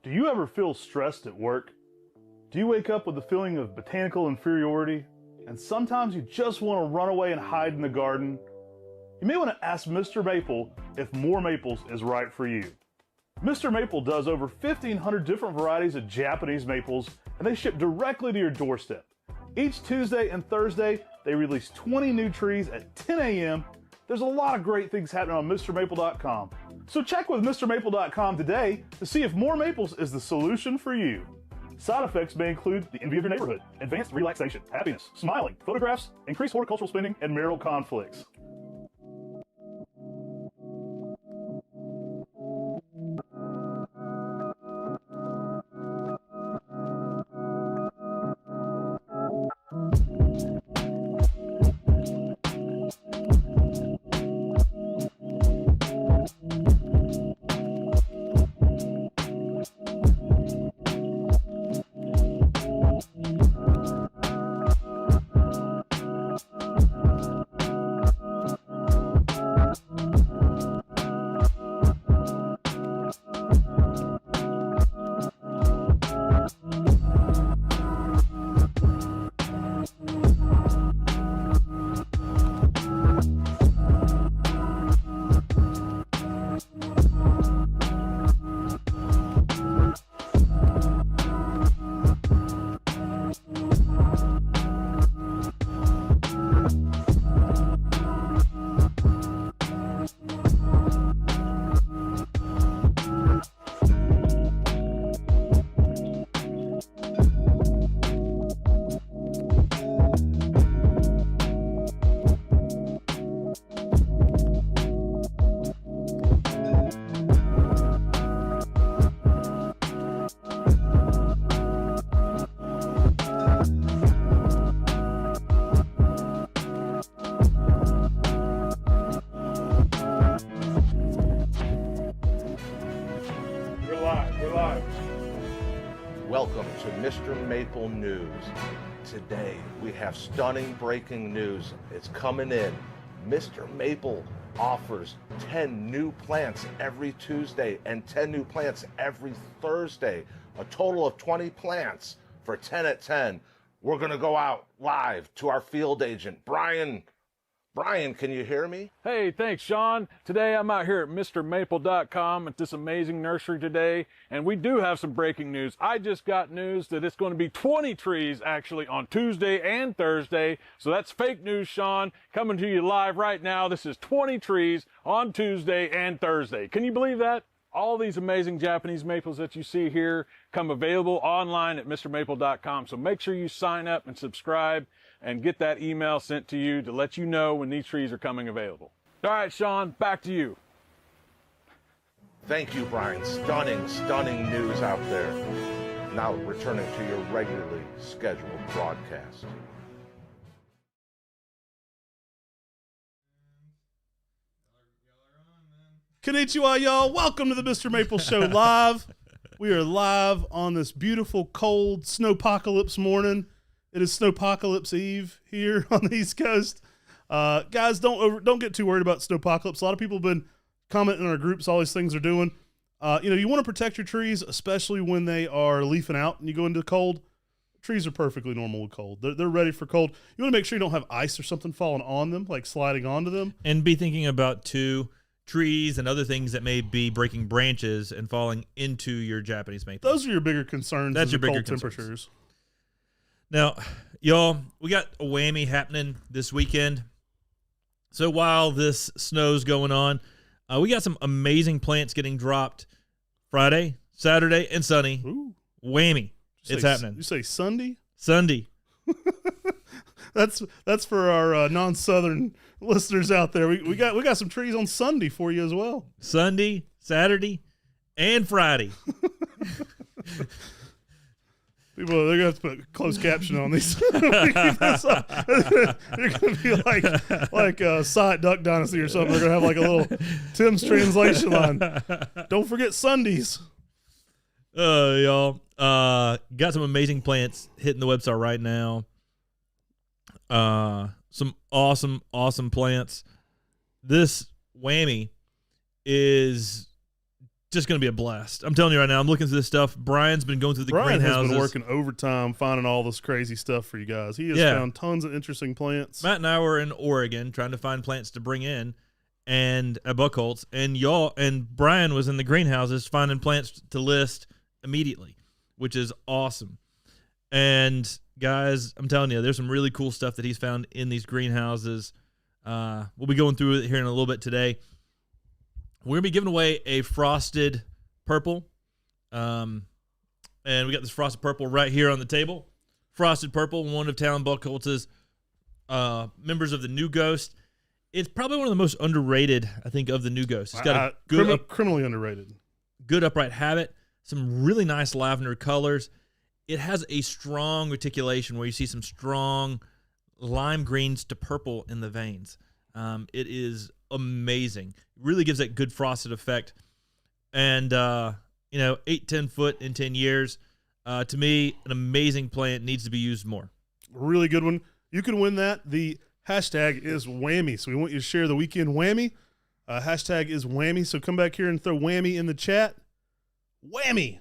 Do you ever feel stressed at work? Do you wake up with a feeling of botanical inferiority? And sometimes you just want to run away and hide in the garden? You may want to ask Mr. Maple if More Maples is right for you. Mr. Maple does over 1,500 different varieties of Japanese maples, and they ship directly to your doorstep. Each Tuesday and Thursday, they release 20 new trees at 10 a.m. There's a lot of great things happening on MrMaple.com. So check with MrMaple.com today to see if More Maples is the solution for you. Side effects may include the envy of your neighborhood, advanced relaxation, happiness, smiling, photographs, increased horticultural spending, and marital conflicts. Welcome to Mr. Maple News. Today we have stunning breaking news. It's coming in. Mr. Maple offers 10 new plants every Tuesday and 10 new plants every Thursday. A total of 20 plants for 10 at 10. We're going to go out live to our field agent, Brian. Brian, can you hear me? Hey, thanks, Sean. Today I'm out here at MrMaple.com at this amazing nursery today, and we do have some breaking news. I just got news that it's going to be 20 trees actually on Tuesday and Thursday, so that's fake news, Sean. Coming to you live right now. This is 20 trees on Tuesday and Thursday. Can you believe that? All these amazing Japanese maples that you see here come available online at MrMaple.com, so make sure you sign up and subscribe and get that email sent to you to let you know when these trees are coming available. All right, Sean, back to you. Thank you, Brian. Stunning, stunning news out there. Now returning to your regularly scheduled broadcast. Konnichiwa, y'all. Welcome to the Mr. Maple Show live. We are live on this beautiful, cold Snowpocolypse morning. It is Snowpocolypse Eve here on the East Coast. Guys, don't get too worried about Snowpocolypse. A lot of people have been commenting in our groups, all these things they're doing. You want to protect your trees, especially when they are leafing out and you go into the cold. Trees are perfectly normal with cold. They're ready for cold. You want to make sure you don't have ice or something falling on them, like sliding onto them. And be thinking about, trees and other things that may be breaking branches and falling into your Japanese maple. Those are your bigger concerns. That's your bigger cold concerns. temperatures. Now, y'all, we got a whammy happening this weekend. So while this snow's going on, we got some amazing plants getting dropped Friday, Saturday, and Sunday. Ooh. Whammy. It's happening. You say Sunday? Sunday. That's for our non-Southern listeners out there. We got some trees on Sunday for you as well. Sunday, Saturday, and Friday. People, they're going to have to put closed caption on these. They're going to be like Sight Duck Dynasty or something. They're going to have like a little Tim's translation line. Don't forget Sundays. Y'all, got some amazing plants hitting the website right now. Some awesome plants. This whammy is just going to be a blast. I'm telling you right now, I'm looking through this stuff. Brian's been going through the Brian has greenhouses. been working overtime finding all this crazy stuff for you guys. He has found tons of interesting plants. Matt and I were in Oregon trying to find plants to bring in and at Buckholtz, and Brian was in the greenhouses finding plants to list immediately, which is awesome. And guys, I'm telling you, there's some really cool stuff that he's found in these greenhouses. We'll be going through it here in a little bit today. We're going to be giving away a frosted purple. And we got this frosted purple right here on the table. Frosted purple, one of Talon Buckholtz's members of the New Ghost. It's probably one of the most underrated, I think, of the New Ghost. It's got a good criminally underrated. Good upright habit, some really nice lavender colors. It has a strong reticulation where you see some strong lime greens to purple in the veins. It is amazing. Really gives that good frosted effect. And, 8-10 foot in 10 years. To me, an amazing plant, needs to be used more. Really good one. You can win that. The hashtag is Whammy. So we want you to share the weekend Whammy. Hashtag is Whammy. So come back here and throw Whammy in the chat. Whammy.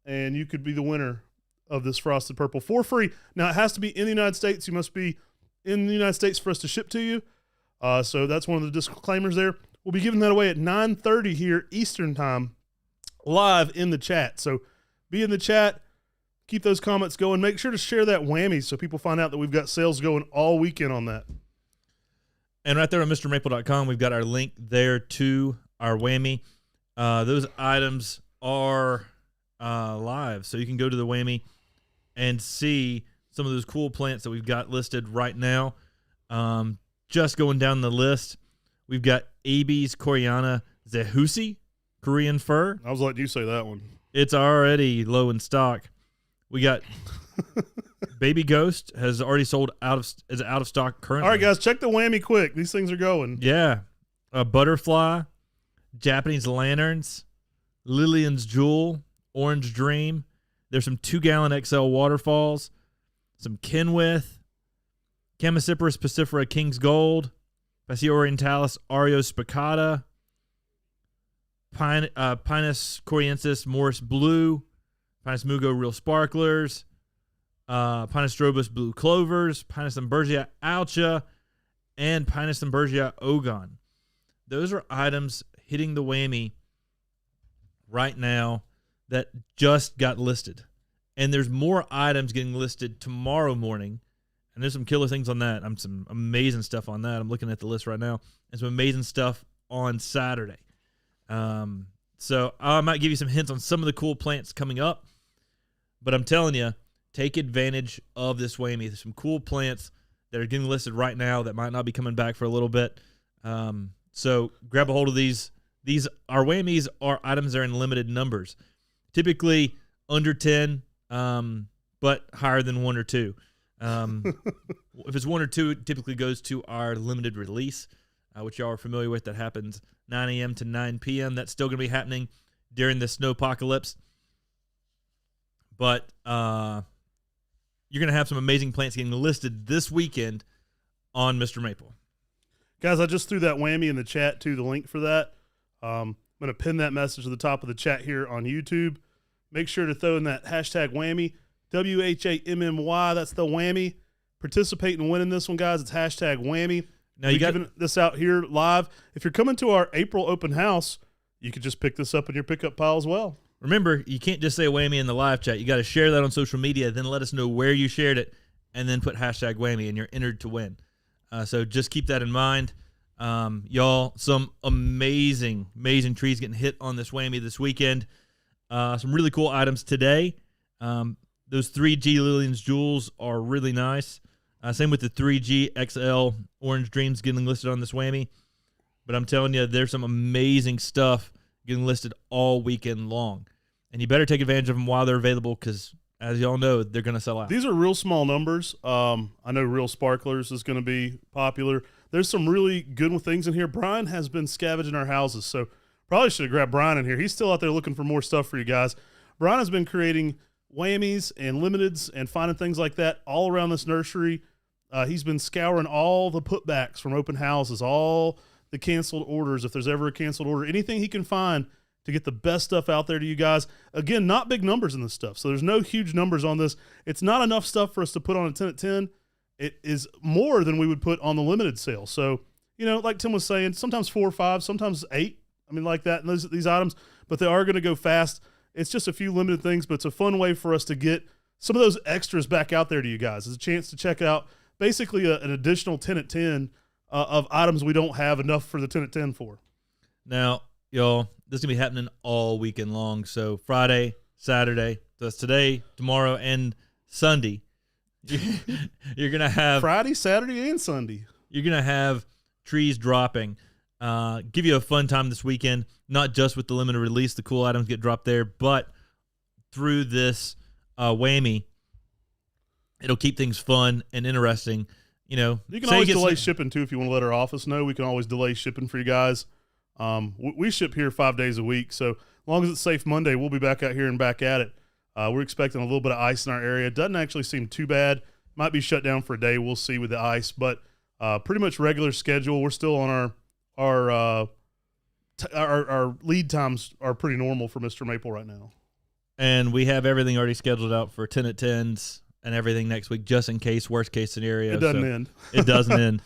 And you could be the winner of this frosted purple for free. Now, it has to be in the United States. You must be in the United States for us to ship to you. So that's one of the disclaimers there. We'll be giving that away at 9:30 here Eastern time, live in the chat. So be in the chat. Keep those comments going. Make sure to share that Whammy so people find out that we've got sales going all weekend on that. And right there on MrMaple.com, we've got our link there to our Whammy. Those items are live, so you can go to the Whammy and see some of those cool plants that we've got listed right now. Just going down the list, we've got Abies Koreana Zehusi, Korean fir. I was letting you say that one. It's already low in stock. We got Baby Ghost is out of stock currently. All right, guys, check the Whammy quick. These things are going. Yeah. Butterfly, Japanese lanterns, Lillian's Jewel, Orange Dream. There's some 2-gallon XL waterfalls, some Kenwith, Chamaecyparis piscifera King's Gold, Picea orientalis Ario spicata, Pinus coriensis Morris Blue, Pinus mugo Real Sparklers, Pinus strobus Blue Clovers, Pinus Ambergia Alcha, and Pinus Ambergia Ogon. Those are items hitting the Whammy right now that just got listed. And there's more items getting listed tomorrow morning. And there's some killer things on that. Some amazing stuff on that. I'm looking at the list right now. And some amazing stuff on Saturday. So I might give you some hints on some of the cool plants coming up. But I'm telling you, take advantage of this Whammy. There's some cool plants that are getting listed right now that might not be coming back for a little bit. So grab a hold of these. Our Whammies are items that are in limited numbers. Typically under 10, but higher than 1 or 2. If it's 1 or 2, it typically goes to our limited release, which y'all are familiar with. That happens 9 a.m. to 9 p.m. That's still going to be happening during the Snowpocolypse. But you're going to have some amazing plants getting listed this weekend on Mr. Maple. Guys, I just threw that Whammy in the chat, too, the link for that. I'm going to pin that message to the top of the chat here on YouTube. Make sure to throw in that hashtag Whammy, WHAMMY. That's the Whammy. Participate in winning this one, guys. It's hashtag Whammy. Now you got giving this out here live. If you're coming to our April open house, you could just pick this up in your pickup pile as well. Remember, you can't just say Whammy in the live chat. You got to share that on social media, then let us know where you shared it, and then put hashtag Whammy, and you're entered to win. So just keep that in mind. Y'all, some amazing trees getting hit on this Whammy this weekend. Some really cool items today. Those 3G Lillian's Jewels are really nice. Same with the 3G XL Orange Dreams getting listed on this Whammy. But I'm telling you, there's some amazing stuff getting listed all weekend long. And you better take advantage of them while they're available because, as y'all know, they're going to sell out. These are real small numbers. I know Real Sparklers is going to be popular. There's some really good things in here. Brian has been scavenging our houses, so probably should have grabbed Brian in here. He's still out there looking for more stuff for you guys. Brian has been creating Whammies and limiteds and finding things like that all around this nursery. He's been scouring all the putbacks from open houses, all the canceled orders. If there's ever a canceled order, anything he can find, to get the best stuff out there to you guys. Again, not big numbers in this stuff, so there's no huge numbers on this. It's not enough stuff for us to put on a 10 at 10. It is more than we would put on the limited sale. So, like Tim was saying, sometimes 4 or 5, sometimes 8. I mean, like that, and these items, but they are going to go fast. It's just a few limited things, but it's a fun way for us to get some of those extras back out there to you guys. It's a chance to check out basically an additional 10 at 10 of items we don't have enough for the 10 at 10 for. Now, y'all, this is going to be happening all weekend long. So Friday, Saturday, so that's today, tomorrow, and Sunday. You're going to have Friday, Saturday, and Sunday. You're going to have trees dropping. Give you a fun time this weekend, not just with the limited release, the cool items get dropped there, but through this Whammy, it'll keep things fun and interesting. You can always delay shipping too if you want to let our office know. We can always delay shipping for you guys. We ship here 5 days a week, so as long as it's safe Monday, we'll be back out here and back at it. We're expecting a little bit of ice in our area. It doesn't actually seem too bad. Might be shut down for a day. We'll see with the ice, but pretty much regular schedule. We're still on our lead times are pretty normal for Mr. Maple right now. And we have everything already scheduled out for 10 at 10s and everything next week, just in case, worst case scenario. It doesn't end. It doesn't end.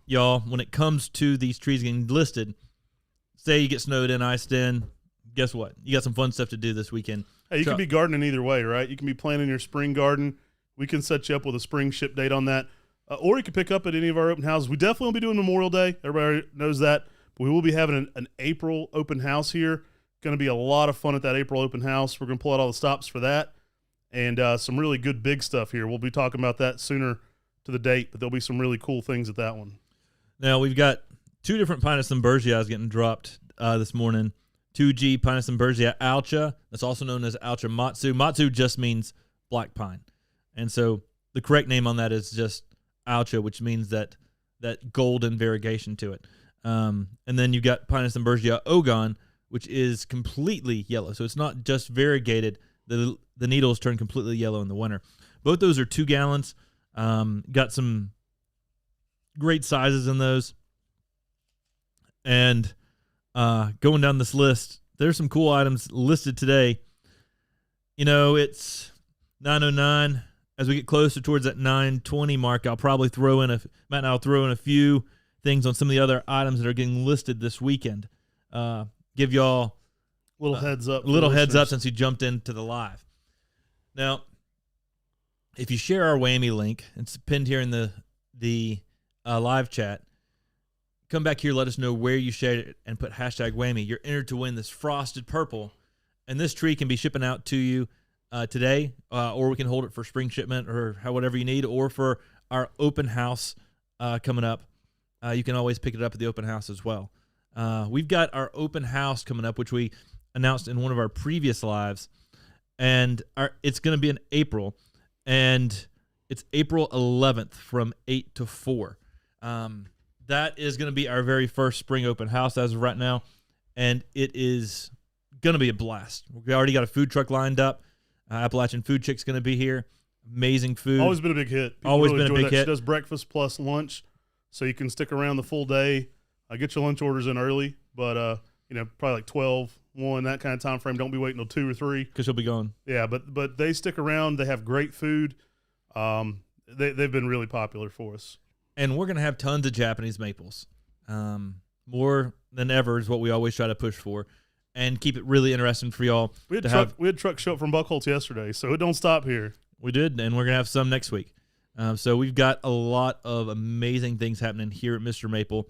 Y'all, when it comes to these trees getting listed, say you get snowed in, iced in, guess what? You got some fun stuff to do this weekend. Hey, you can be gardening either way, right? You can be planting your spring garden. We can set you up with a spring ship date on that. Or you can pick up at any of our open houses. We definitely will be doing Memorial Day. Everybody knows that. But we will be having an April open house here. Going to be a lot of fun at that April open house. We're going to pull out all the stops for that. And some really good big stuff here. We'll be talking about that sooner to the date, but there'll be some really cool things at that one. Now, we've got 2 different Pinus Limburgias getting dropped this morning. 2G Pinus Limburgia alcha. That's also known as alcha matsu. Matsu just means black pine. And so the correct name on that is just alcha, which means that golden variegation to it. And then you've got Pinus Limburgia ogon, which is completely yellow. So it's not just variegated. The needles turn completely yellow in the winter. Both those are 2 gallons. Got some great sizes in those. And going down this list, there's some cool items listed today. It's 9:09. As we get closer towards that 9:20 mark, I'll probably Matt and I'll throw in a few things on some of the other items that are getting listed this weekend. Give y'all little heads up. Heads up since you jumped into the live. Now, if you share our Whammy link, it's pinned here in the live chat. Come back here, let us know where you shared it, and put #Whammy. You're entered to win this frosted purple, and this tree can be shipping out to you today, or we can hold it for spring shipment or whatever you need, or for our open house coming up. You can always pick it up at the open house as well. We've got our open house coming up, which we announced in one of our previous lives, and it's going to be in April, and it's April 11th from 8 to 4. That is going to be our very first spring open house as of right now, and it is going to be a blast. We already got a food truck lined up. Appalachian Food Chick's going to be here. Amazing food. Always been a big hit. People Always really been a enjoy big that. hit. She does breakfast plus lunch, so you can stick around the full day. Get your lunch orders in early, but probably like 12, 1, that kind of time frame. Don't be waiting till 2 or 3 because you'll be gone. Yeah, but they stick around. They have great food. They've been really popular for us. And we're going to have tons of Japanese maples. More than ever is what we always try to push for, and keep it really interesting for y'all. We had trucks show up from Buckholz yesterday, so it don't stop here. We did, and we're going to have some next week. So we've got a lot of amazing things happening here at Mr. Maple.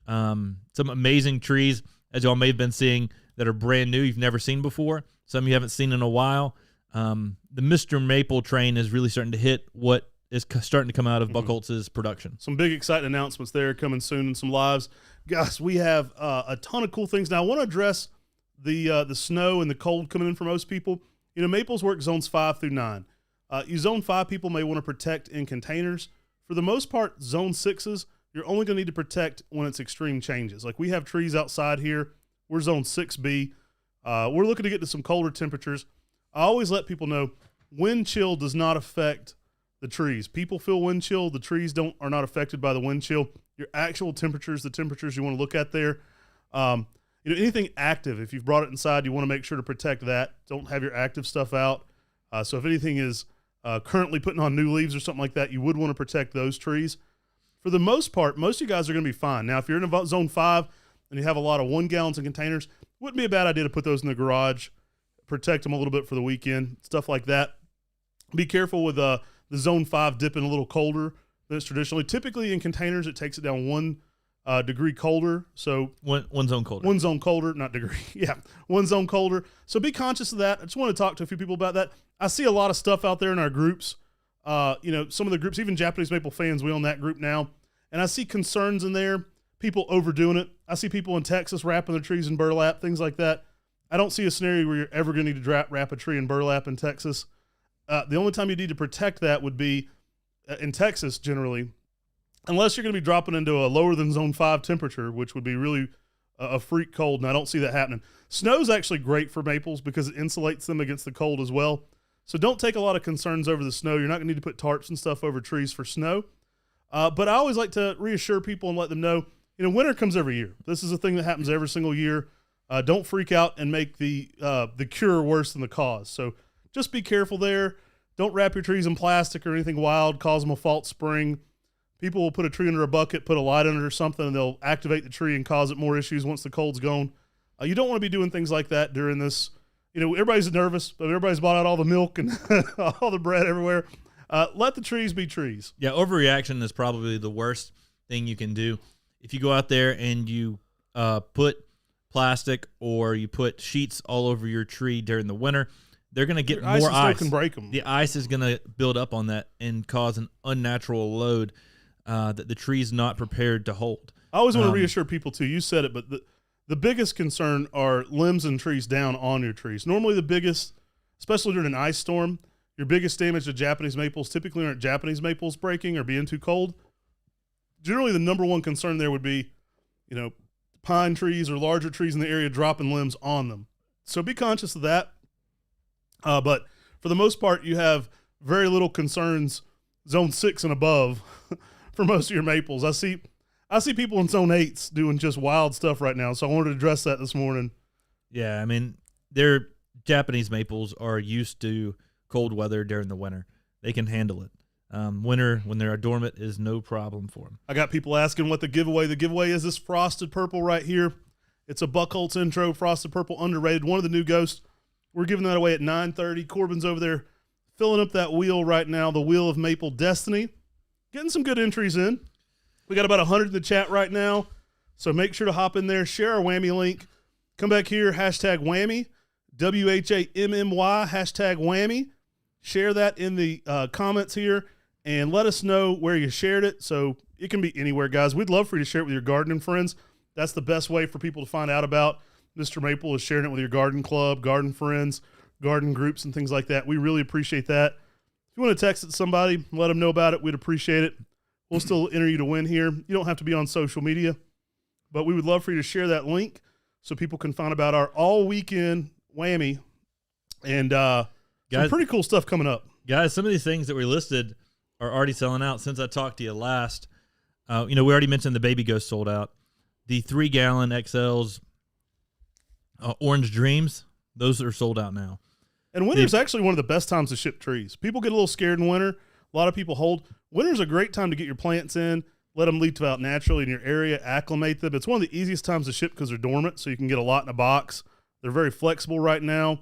Some amazing trees, as y'all may have been seeing, that are brand new, you've never seen before. Some you haven't seen in a while. The Mr. Maple train is really starting to hit what is starting to come out of Buckholz's production. Some big exciting announcements there coming soon and some lives. Guys, we have a ton of cool things. Now, I want to address the snow and the cold coming in for most people. Maples work zones 5 through 9. You zone 5 people may want to protect in containers. For the most part, zone 6s, you're only going to need to protect when it's extreme changes. Like we have trees outside here. We're zone 6B. We're looking to get to some colder temperatures. I always let people know wind chill does not affect the trees. People feel wind chill. The trees are not affected by the wind chill. Your actual temperatures, the temperatures you want to look at there. anything active, if you've brought it inside, you want to make sure to protect that. Don't have your active stuff out. So if anything is currently putting on new leaves or something like that, you would want to protect those trees. For the most part, most of you guys are going to be fine. Now, if you're in zone 5 and you have a lot of 1 gallons in containers, wouldn't be a bad idea to put those in the garage, protect them a little bit for the weekend, stuff like that. Be careful with the zone 5 dipping a little colder than it's traditionally. Typically in containers, it takes it down 1 degree colder. So one zone colder. 1 zone colder, not degree. Yeah, 1 zone colder. So be conscious of that. I just want to talk to a few people about that. I see a lot of stuff out there in our groups. Some of the groups, even Japanese Maple fans, we own that group now. And I see concerns in there, people overdoing it. I see people in Texas wrapping their trees in burlap, things like that. I don't see a scenario where you're ever going to need to wrap a tree in burlap in Texas. The only time you need to protect that would be in Texas generally, unless you're going to be dropping into a lower than zone 5 temperature, which would be really a freak cold, and I don't see that happening. Snow's actually great for maples because it insulates them against the cold as well. So don't take a lot of concerns over the snow. You're not going to need to put tarps and stuff over trees for snow. But I always like to reassure people and let them know, winter comes every year. This is a thing that happens every single year. Don't freak out and make the cure worse than the cause. So just be careful there. Don't wrap your trees in plastic or anything wild, cause them a false spring. People will put a tree under a bucket, put a light under it or something, and they'll activate the tree and cause it more issues once the cold's gone. You don't want to be doing things like that during this. Everybody's nervous, but everybody's bought out all the milk and all the bread everywhere. Let the trees be trees. Yeah, overreaction is probably the worst thing you can do. If you go out there and you put plastic or you put sheets all over your tree during the winter, they're going to get more ice. Can break them. The ice is going to build up on that and cause an unnatural load that the tree's not prepared to hold. I always want to reassure people, too. You said it, but the biggest concern are limbs and trees down on your trees. Normally the biggest, especially during an ice storm, your biggest damage to Japanese maples typically aren't Japanese maples breaking or being too cold. Generally, the number one concern there would be, pine trees or larger trees in the area dropping limbs on them. So be conscious of that. But for the most part, you have very little concerns zone 6 and above for most of your maples. I see people in zone 8s doing just wild stuff right now, so I wanted to address that this morning. Yeah, I mean, their Japanese maples are used to cold weather during the winter. They can handle it. Winter, when they're dormant, is no problem for them. I got people asking what the giveaway is. This frosted purple right here. It's a Buckholz intro, frosted purple, underrated, one of the new ghosts. We're giving that away at 9:30. Corbin's over there filling up that wheel right now, the Wheel of Maple Destiny. Getting some good entries in. We got about 100 in the chat right now, so make sure to hop in there, share our Whammy link. Come back here, hashtag Whammy, WHAMMY, hashtag Whammy. Share that in the comments here, and let us know where you shared it. So it can be anywhere, guys. We'd love for you to share it with your gardening friends. That's the best way for people to find out about Mr. Maple, is sharing it with your garden club, garden friends, garden groups, and things like that. We really appreciate that. If you want to text it to somebody, let them know about it, we'd appreciate it. We'll still enter you to win here. You don't have to be on social media, but we would love for you to share that link so people can find about our all-weekend Whammy. And some pretty cool stuff coming up. Guys, some of these things that we listed are already selling out since I talked to you last. We already mentioned the Baby Ghost sold out. The 3-gallon XLs, Orange Dreams, those are sold out now. And winter's actually one of the best times to ship trees. People get a little scared in winter. A lot of people hold. Winter's a great time to get your plants in, let them leach out naturally in your area, acclimate them. It's one of the easiest times to ship because they're dormant, so you can get a lot in a box. They're very flexible right now.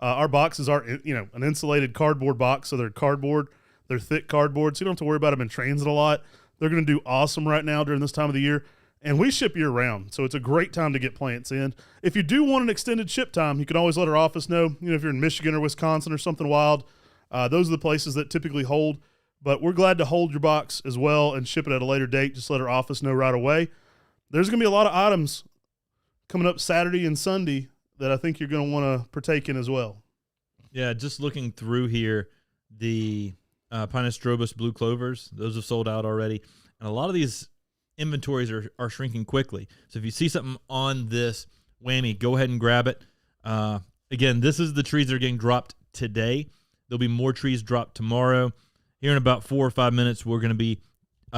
Our boxes are, an insulated cardboard box, so they're cardboard. They're thick cardboard, so you don't have to worry about them in transit a lot. They're going to do awesome right now during this time of the year. And we ship year-round, so it's a great time to get plants in. If you do want an extended ship time, you can always let our office know. If you're in Michigan or Wisconsin or something wild, those are the places that typically hold. But we're glad to hold your box as well and ship it at a later date. Just let our office know right away. There's going to be a lot of items coming up Saturday and Sunday that I think you're going to want to partake in as well. Yeah, just looking through here, the Pinus strobus blue clovers, those have sold out already. And a lot of these inventories are shrinking quickly. So if you see something on this Whammy, go ahead and grab it. Again, this is the trees that are getting dropped today. There'll be more trees dropped tomorrow. Here in about 4 or 5 minutes, we're going to be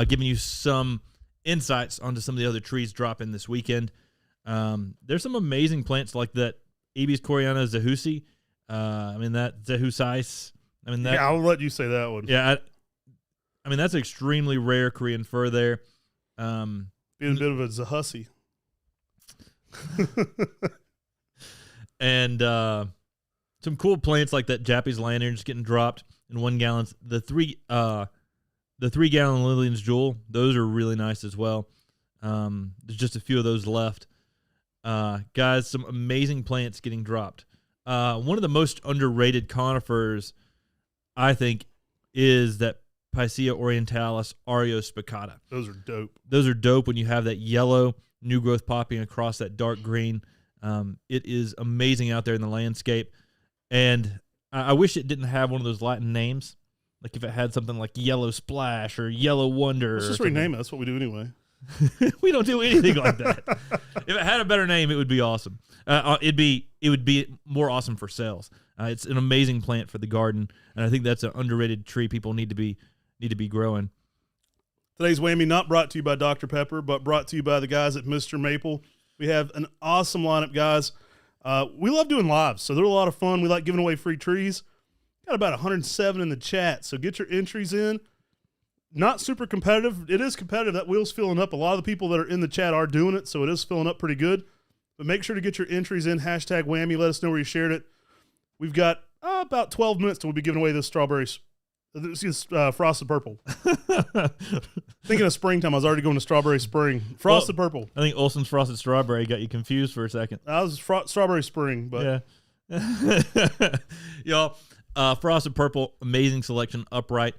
giving you some insights onto some of the other trees dropping this weekend. There's some amazing plants like that Ibis Coreana Zehusi. That Zehusice. Yeah, I'll let you say that one. Yeah, that's extremely rare Korean fir there. Being a bit of a Zehusi. And some cool plants like that Japanese lantern just getting dropped in 1 gallon. The 3 gallon Lillian's Jewel, those are really nice as well. There's just a few of those left. Guys, some amazing plants getting dropped. One of the most underrated conifers, I think, is that Picea orientalis Ario spicata. Those are dope. Those are dope when you have that yellow new growth popping across that dark green. It is amazing out there in the landscape. And I wish it didn't have one of those Latin names. Like if it had something like Yellow Splash or Yellow Wonder. Let's just rename it. That's what we do anyway. We don't do anything like that. If it had a better name, it would be awesome. It would be more awesome for sales. It's an amazing plant for the garden, and I think that's an underrated tree people need to be growing. Today's Whammy not brought to you by Dr. Pepper, but brought to you by the guys at Mr. Maple. We have an awesome lineup, guys. We love doing lives, so they're a lot of fun. We like giving away free trees. Got about 107 in the chat, so get your entries in. Not super competitive. It is competitive. That wheel's filling up. A lot of the people that are in the chat are doing it, so it is filling up pretty good. But make sure to get your entries in. Hashtag Whammy. Let us know where you shared it. We've got about 12 minutes till we'll be giving away this frosted purple. Thinking of springtime, I was already going to strawberry spring. Frosted purple. I think Olson's frosted strawberry got you confused for a second. I was strawberry spring, but yeah. Y'all, frosted purple, amazing selection, upright.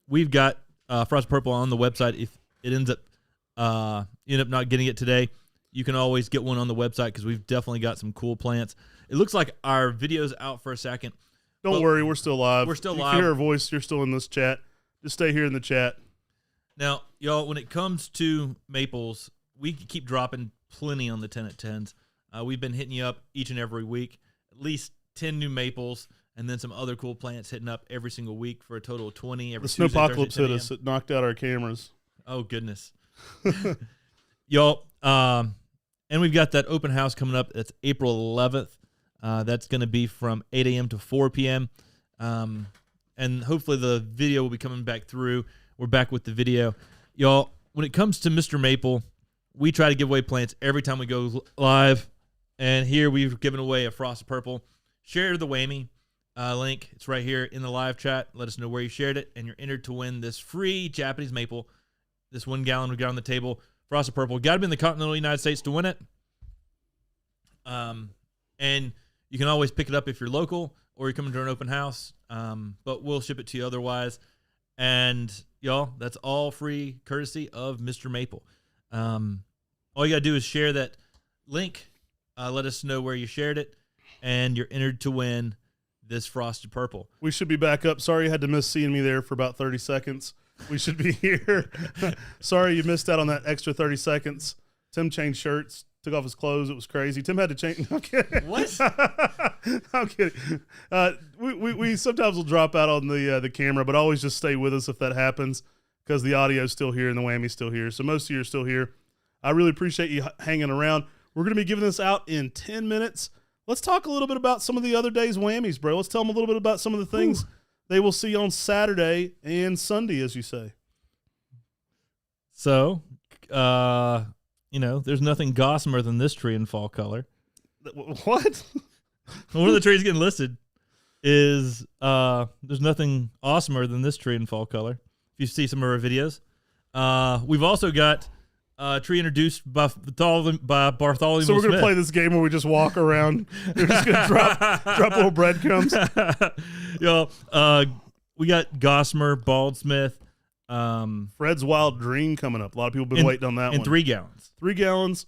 We've got frosted purple on the website. If it ends up you end up not getting it today, you can always get one on the website because we've definitely got some cool plants. It looks like our video's out for a second. Don't worry, we're still live. We're still you live. You can hear our voice. You're still in this chat. Just stay here in the chat. Now, y'all, when it comes to maples, we keep dropping plenty on the 10 at 10s. We've been hitting you up each and every week, at least 10 new maples, and then some other cool plants hitting up every single week for a total of 20. The Snowpocolypse hit us. It knocked out our cameras. Oh, goodness. Y'all, and we've got that open house coming up. That's April 11th. That's going to be from 8 a.m. to 4 p.m. And hopefully the video will be coming back through. We're back with the video. Y'all, when it comes to Mr. Maple, we try to give away plants every time we go live. And here we've given away a frosted purple. Share the Whammy link. It's right here in the live chat. Let us know where you shared it. And you're entered to win this free Japanese maple. This 1 gallon we got on the table. Frosted purple. Got to be in the continental United States to win it. And you can always pick it up if you're local or you're coming to an open house. But we'll ship it to you otherwise. And, y'all, that's all free courtesy of Mr. Maple. All you got to do is share that link. Let us know where you shared it. And you're entered to win this frosted purple. We should be back up. Sorry you had to miss seeing me there for about 30 seconds. We should be here. Sorry you missed out on that extra 30 seconds. Tim changed shirts. Took off his clothes. It was crazy. Tim had to change. I'm kidding. What? I'm kidding. We sometimes will drop out on the camera, but always just stay with us if that happens because the audio's still here and the Whammy's still here. So most of you are still here. I really appreciate you hanging around. We're going to be giving this out in 10 minutes. Let's talk a little bit about some of the other day's Whammies, bro. Let's tell them a little bit about some of the things they will see on Saturday and Sunday, as you say. So, there's nothing gossamer than this tree in fall color. What? One of the trees getting listed is there's nothing awesomer than this tree in fall color. If you see some of our videos, we've also got a tree introduced by Bartholomew. So we're gonna Smith. play this game where we just walk around. We're just gonna drop little breadcrumbs. We got gossamer, Baldsmith. Fred's Wild Dream coming up. A lot of people have been waiting on that one. In 3 gallons. 3 gallons.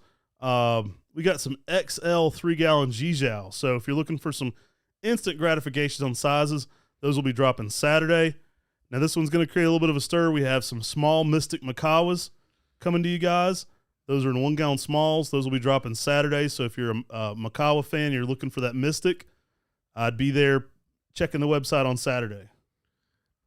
We got some XL 3-gallon Zizhao. So if you're looking for some instant gratifications on sizes, those will be dropping Saturday. Now this one's going to create a little bit of a stir. We have some small Mystic Macawas coming to you guys. Those are in 1-gallon smalls. Those will be dropping Saturday. So if you're a Macawa fan, you're looking for that Mystic, I'd be there checking the website on Saturday.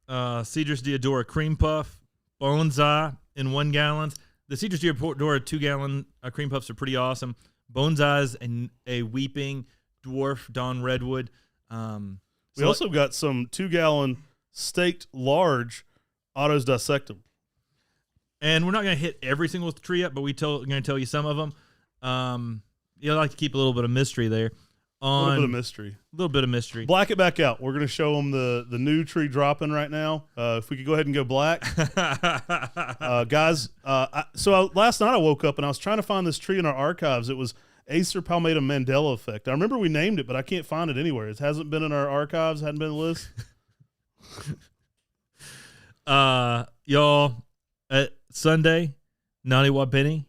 Cedrus Deodora Cream Puff, Bonsai in 1 gallon. The Citrus Dora 2-gallon cream puffs are pretty awesome. Bonsai's and a Weeping Dwarf Dawn Redwood. We also got some 2-gallon staked large Otto's Dissectum. And we're not going to hit every single tree up, but we're going to tell you some of them. I like to keep a little bit of mystery there. A little bit of mystery. Black it back out. We're going to show them the new tree dropping right now. If we could go ahead and go black. Guys, last night I woke up and I was trying to find this tree in our archives. It was Acer palmatum Mandela effect. I remember we named it, but I can't find it anywhere. It hasn't been in our archives, hadn't been in the list. Y'all, at Sunday, Nani Wabeni.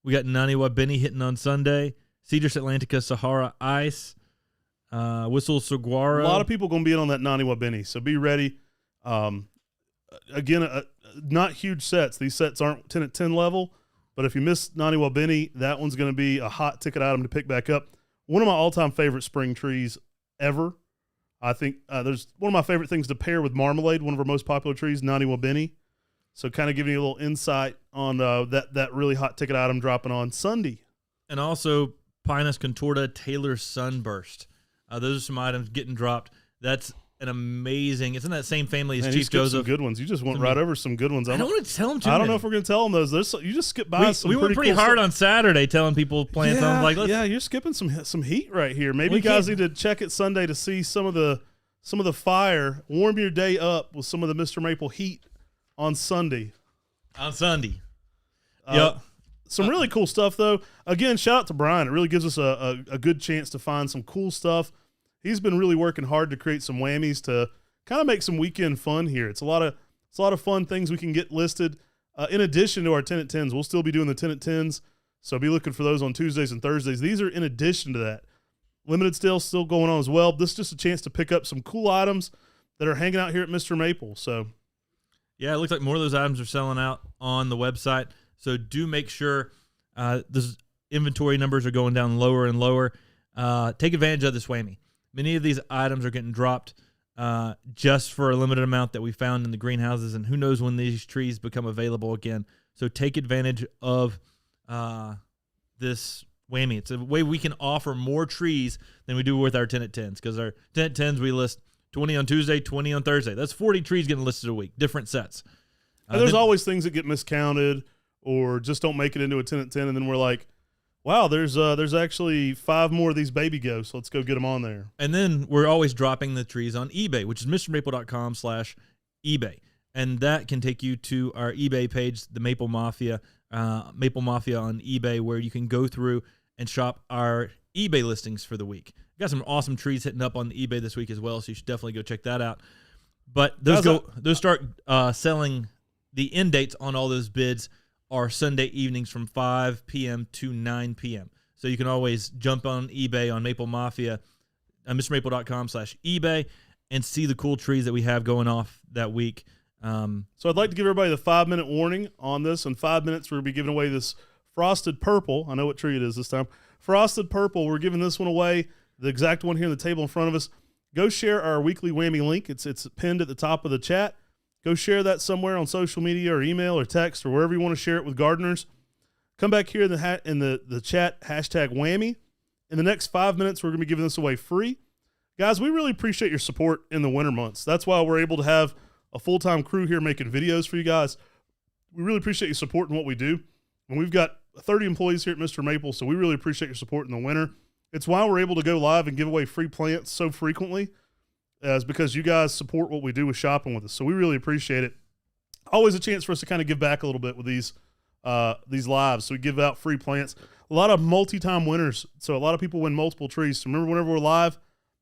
We got Nani Wabeni hitting on Sunday. Cedrus Atlantica Sahara Ice. Whistle Saguaro. A lot of people going to be in on that Nani Wabeni, so be ready. Again, not huge sets. These sets aren't 10 at 10 level, but if you miss Nani Wabeni, that one's going to be a hot ticket item to pick back up. One of my all-time favorite spring trees ever. I think there's one of my favorite things to pair with marmalade, one of our most popular trees, Nani Wabeni. So kind of giving you a little insight on that really hot ticket item dropping on Sunday. And also Pinus contorta Taylor Sunburst. Those are some items getting dropped. That's an amazing. It's in that same family as Chief Joseph. Some good ones. You just went right over some good ones. I don't want to tell them too I don't many. know if we're going to tell them those. You just skip by some. We went pretty cool hard stuff on Saturday telling people plants. Yeah, Like, you're skipping some heat right here. Maybe you guys need to check it Sunday to see some of the fire. Warm your day up with some of the Mr. Maple heat on Sunday. Yep. Some really cool stuff, though. Again, shout out to Brian. It really gives us a good chance to find some cool stuff. He's been really working hard to create some whammies to kind of make some weekend fun here. It's a lot of fun things we can get listed. In addition to our 10 at 10s, we'll still be doing the 10 at 10s, so be looking for those on Tuesdays and Thursdays. These are in addition to that. Limited sales still going on as well. This is just a chance to pick up some cool items that are hanging out here at Mr. Maple. So, yeah, it looks like more of those items are selling out on the website. So do make sure those inventory numbers are going down lower and lower. Take advantage of this whammy. Many of these items are getting dropped just for a limited amount that we found in the greenhouses, and who knows when these trees become available again. So take advantage of this whammy. It's a way we can offer more trees than we do with our 10 at 10s, because our 10 at 10s we list 20 on Tuesday, 20 on Thursday. That's 40 trees getting listed a week, different sets. And there's always things that get miscounted or just don't make it into a 10 at 10, and then we're like, wow, there's actually 5 more of these baby ghosts. Let's go get them on there. And then we're always dropping the trees on eBay, which is mrmaple.com/eBay. And that can take you to our eBay page, the Maple Mafia on eBay, where you can go through and shop our eBay listings for the week. We've got some awesome trees hitting up on the eBay this week as well, so you should definitely go check that out. But those start selling. The end dates on all those bids are Sunday evenings from 5 p.m. to 9 p.m. So you can always jump on eBay on Maple Mafia, mrmaple.com/eBay, and see the cool trees that we have going off that week. So I'd like to give everybody the 5-minute warning on this. In 5 minutes, we're going to be giving away this frosted purple. I know what tree it is this time. Frosted purple. We're giving this one away, the exact one here on the table in front of us. Go share our weekly whammy link. It's pinned at the top of the chat. Go share that somewhere on social media or email or text or wherever you want to share it with gardeners. Come back here in the chat, #whammy. In the next 5 minutes, we're going to be giving this away free. Guys, we really appreciate your support in the winter months. That's why we're able to have a full-time crew here making videos for you guys. We really appreciate you supporting what we do. And we've got 30 employees here at Mr. Maple, so we really appreciate your support in the winter. It's why we're able to go live and give away free plants so frequently, is because you guys support what we do with shopping with us. So we really appreciate it. Always a chance for us to kind of give back a little bit with these lives. So we give out free plants. A lot of multi-time winners. So a lot of people win multiple trees. So remember, whenever we're live,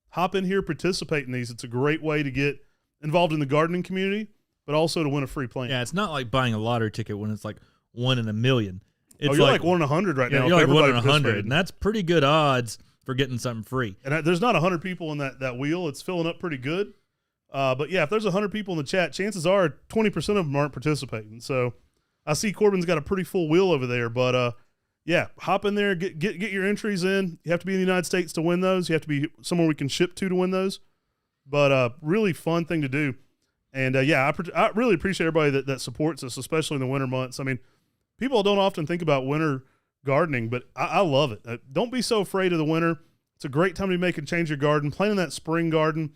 hop in here, participate in these. It's a great way to get involved in the gardening community, but also to win a free plant. Yeah, it's not like buying a lottery ticket when it's like 1 in a million. It's you're like 1 in 100 right now. You're like 1 in 100, and that's pretty good odds for getting something free. And there's not 100 people in that wheel. It's filling up pretty good. But yeah, if there's 100 people in the chat, chances are 20% of them aren't participating. So I see Corbin's got a pretty full wheel over there. But yeah, hop in there, get your entries in. You have to be in the United States to win those. You have to be somewhere we can ship to win those. But really fun thing to do. And yeah, I really appreciate everybody that supports us, especially in the winter months. I mean, people don't often think about winter gardening, but I love it. Don't be so afraid of the winter. It's a great time to be making change your garden. Planting that spring garden.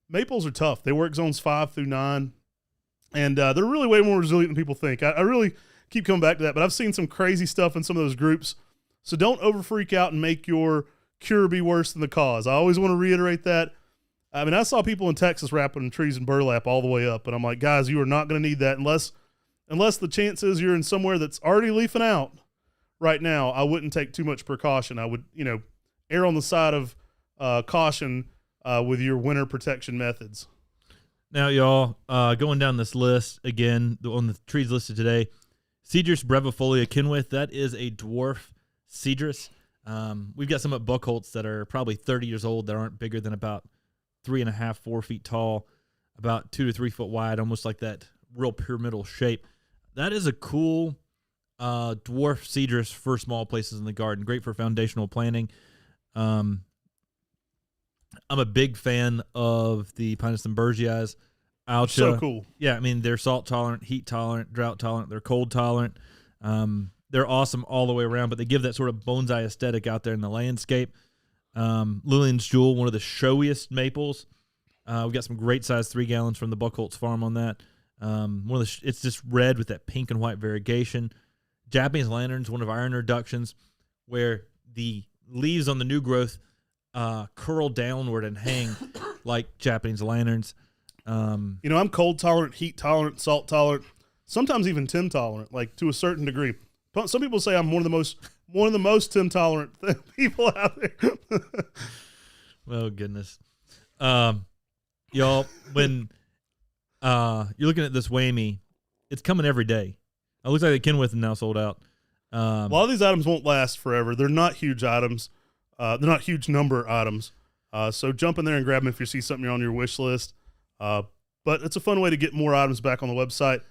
Maples are tough. They work zones 5 through 9, and they're really way more resilient than people think. I really keep coming back to that, but I've seen some crazy stuff in some of those groups. So don't over freak out and make your cure be worse than the cause. I always want to reiterate that. I mean, I saw people in Texas wrapping trees in burlap all the way up, and I'm like, guys, you are not going to need that unless the chance is you're in somewhere that's already leafing out right now. I wouldn't take too much precaution. I would, err on the side of caution with your winter protection methods. Now, y'all, going down this list again, on the trees listed today, Cedrus brevifolia Kenwith, that is a dwarf cedrus. We've got some at Buckholtz that are probably 30 years old that aren't bigger than about 3.5, 4 feet tall, about 2 to 3 foot wide, almost like that real pyramidal shape. That is a cool dwarf cedrus for small places in the garden. Great for foundational planting. I'm a big fan of the Pinus Thunbergias. Alcha. So cool. Yeah, I mean, they're salt tolerant, heat tolerant, drought tolerant. They're cold tolerant. They're awesome all the way around, but they give that sort of bonsai aesthetic out there in the landscape. Lillian's Jewel, one of the showiest maples. We've got some great size 3 gallons from the Buckholtz farm on that. It's just red with that pink and white variegation. Japanese lanterns, one of our introductions, where the leaves on the new growth curl downward and hang like Japanese lanterns. I'm cold tolerant, heat tolerant, salt tolerant, sometimes even Tim tolerant, like to a certain degree. Some people say I'm one of the most Tim tolerant people out there. Oh goodness, y'all, when you're looking at this Whammy, it's coming every day. It looks like the Kenwith is now sold out. A lot of these items won't last forever. They're not huge items. They're not huge number items. So jump in there and grab them if you see something on your wish list. But it's a fun way to get more items back on the website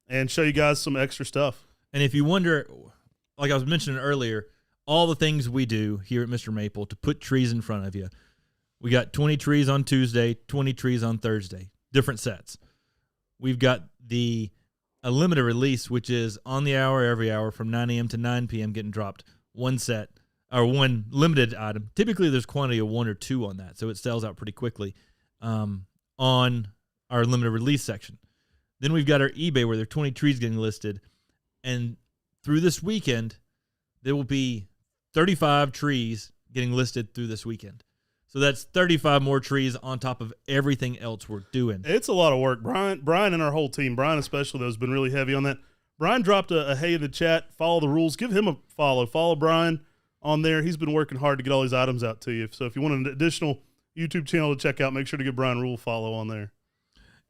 and show you guys some extra stuff. And if you wonder, like I was mentioning earlier, all the things we do here at Mr. Maple to put trees in front of you. We got 20 trees on Tuesday, 20 trees on Thursday, different sets. We've got a limited release, which is on the hour, every hour from 9 a.m. to 9 p.m. getting dropped. One set or one limited item. Typically, there's quantity of 1 or 2 on that, so it sells out pretty quickly on our limited release section. Then we've got our eBay where there are 20 trees getting listed, and through this weekend, there will be 35 trees getting listed through this weekend. So that's 35 more trees on top of everything else we're doing. It's a lot of work. Brian and our whole team, Brian especially, though, has been really heavy on that. Brian dropped a hey in the chat. Follow the rules. Give him a follow. Follow Brian on there. He's been working hard to get all these items out to you. So if you want an additional YouTube channel to check out, make sure to give Brian Rule follow on there.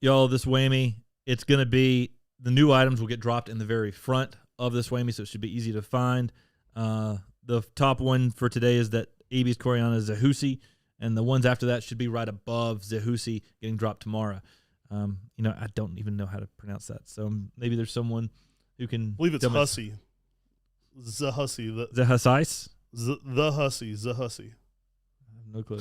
Y'all, this Whammy, it's going to be, the new items will get dropped in the very front of this Whammy, so it should be easy to find. The top one for today is that Abie's Coriana Zehusi, and the ones after that should be right above Zehusi getting dropped tomorrow. I don't even know how to pronounce that, so maybe there's someone who can. I believe it's Hussy. Zehusi. Zehusais? The Hussy. Zehusi. I have no clue.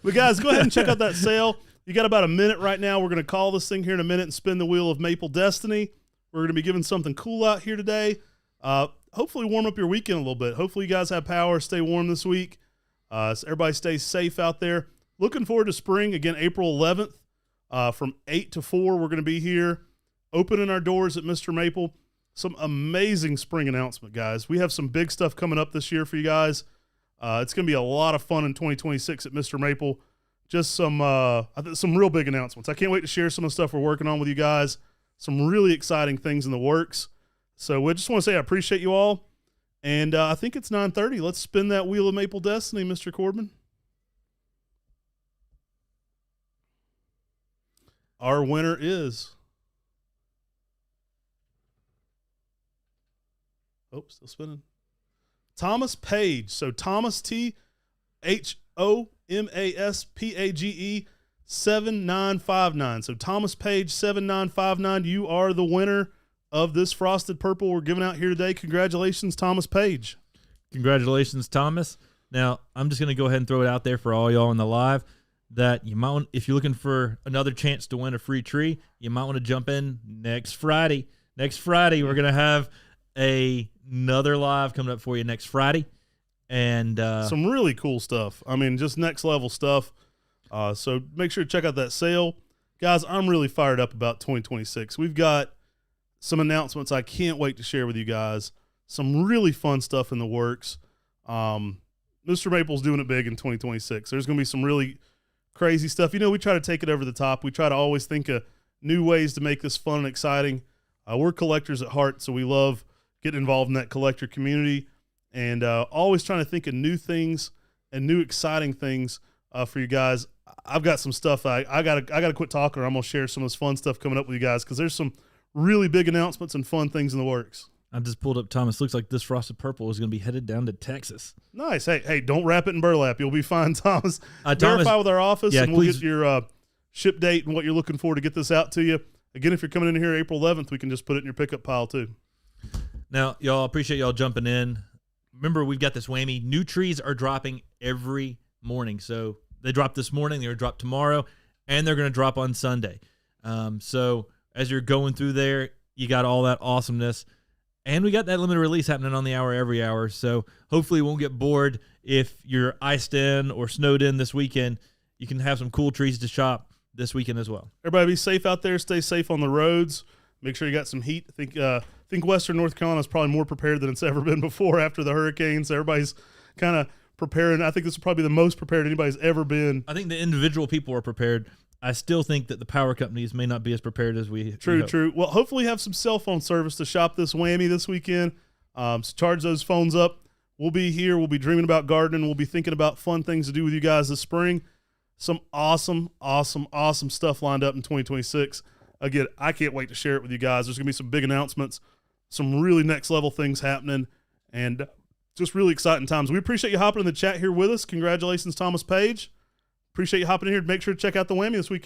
But guys, go ahead and check out that sale. You got about a minute right now. We're going to call this thing here in a minute and spin the wheel of Maple Destiny. We're going to be giving something cool out here today. Hopefully warm up your weekend a little bit. Hopefully you guys have power. Stay warm this week. So everybody stays safe out there. Looking forward to spring. Again, April 11th from 8 to 4. We're going to be here opening our doors at Mr. Maple. Some amazing spring announcement, guys. We have some big stuff coming up this year for you guys. It's going to be a lot of fun in 2026 at Mr. Maple. Just some real big announcements. I can't wait to share some of the stuff we're working on with you guys. Some really exciting things in the works. So we just want to say I appreciate you all. And I think it's 9:30. Let's spin that wheel of Maple Destiny, Mr. Corbin. Our winner is... Oh, still spinning. Thomas Page. So Thomas THOMASPAGE 7959. So Thomas Page 7959. You are the winner of this frosted purple we're giving out here today. Congratulations, Thomas Page. Congratulations, Thomas. Now, I'm just going to go ahead and throw it out there for all y'all in the live that you might want, if you're looking for another chance to win a free tree, you might want to jump in next Friday. Next Friday, we're going to have another live coming up for you next Friday. And some really cool stuff. I mean, just next level stuff. So make sure to check out that sale. Guys, I'm really fired up about 2026. We've got some announcements I can't wait to share with you guys. Some really fun stuff in the works. Mr. Maple's doing it big in 2026. There's going to be some really crazy stuff. You know, we try to take it over the top. We try to always think of new ways to make this fun and exciting. We're collectors at heart, so we love getting involved in that collector community and always trying to think of new things and new exciting things for you guys. I've got some stuff. I gotta quit talking, or I'm gonna share some of this fun stuff coming up with you guys because there's some really big announcements and fun things in the works. I just pulled up Thomas. Looks like this frosted purple is going to be headed down to Texas. Nice. Hey, don't wrap it in burlap. You'll be fine, Thomas. Thomas, verify with our office, and we'll please. get your ship date and what you're looking for to get this out to you. Again, if you're coming in here April 11th, we can just put it in your pickup pile too. Now, y'all, appreciate y'all jumping in. Remember, we've got this whammy. New trees are dropping every morning. So they dropped this morning, they're going to drop tomorrow, and they're going to drop on Sunday. So as you're going through there, you got all that awesomeness. And we got that limited release happening on the hour every hour. So hopefully you won't get bored if you're iced in or snowed in this weekend. You can have some cool trees to shop this weekend as well. Everybody be safe out there. Stay safe on the roads. Make sure you got some heat. I think Western North Carolina is probably more prepared than it's ever been before after the hurricanes. Everybody's kind of preparing. I think this is probably the most prepared anybody's ever been. I think the individual people are prepared. I still think that the power companies may not be as prepared as we hope. True. Well, hopefully have some cell phone service to shop this whammy this weekend. So charge those phones up. We'll be here. We'll be dreaming about gardening. We'll be thinking about fun things to do with you guys this spring. Some awesome stuff lined up in 2026. Again, I can't wait to share it with you guys. There's going to be some big announcements, some really next level things happening, and just really exciting times. We appreciate you hopping in the chat here with us. Congratulations, Thomas Page. Appreciate you hopping in here. Make sure to check out the whammy this weekend.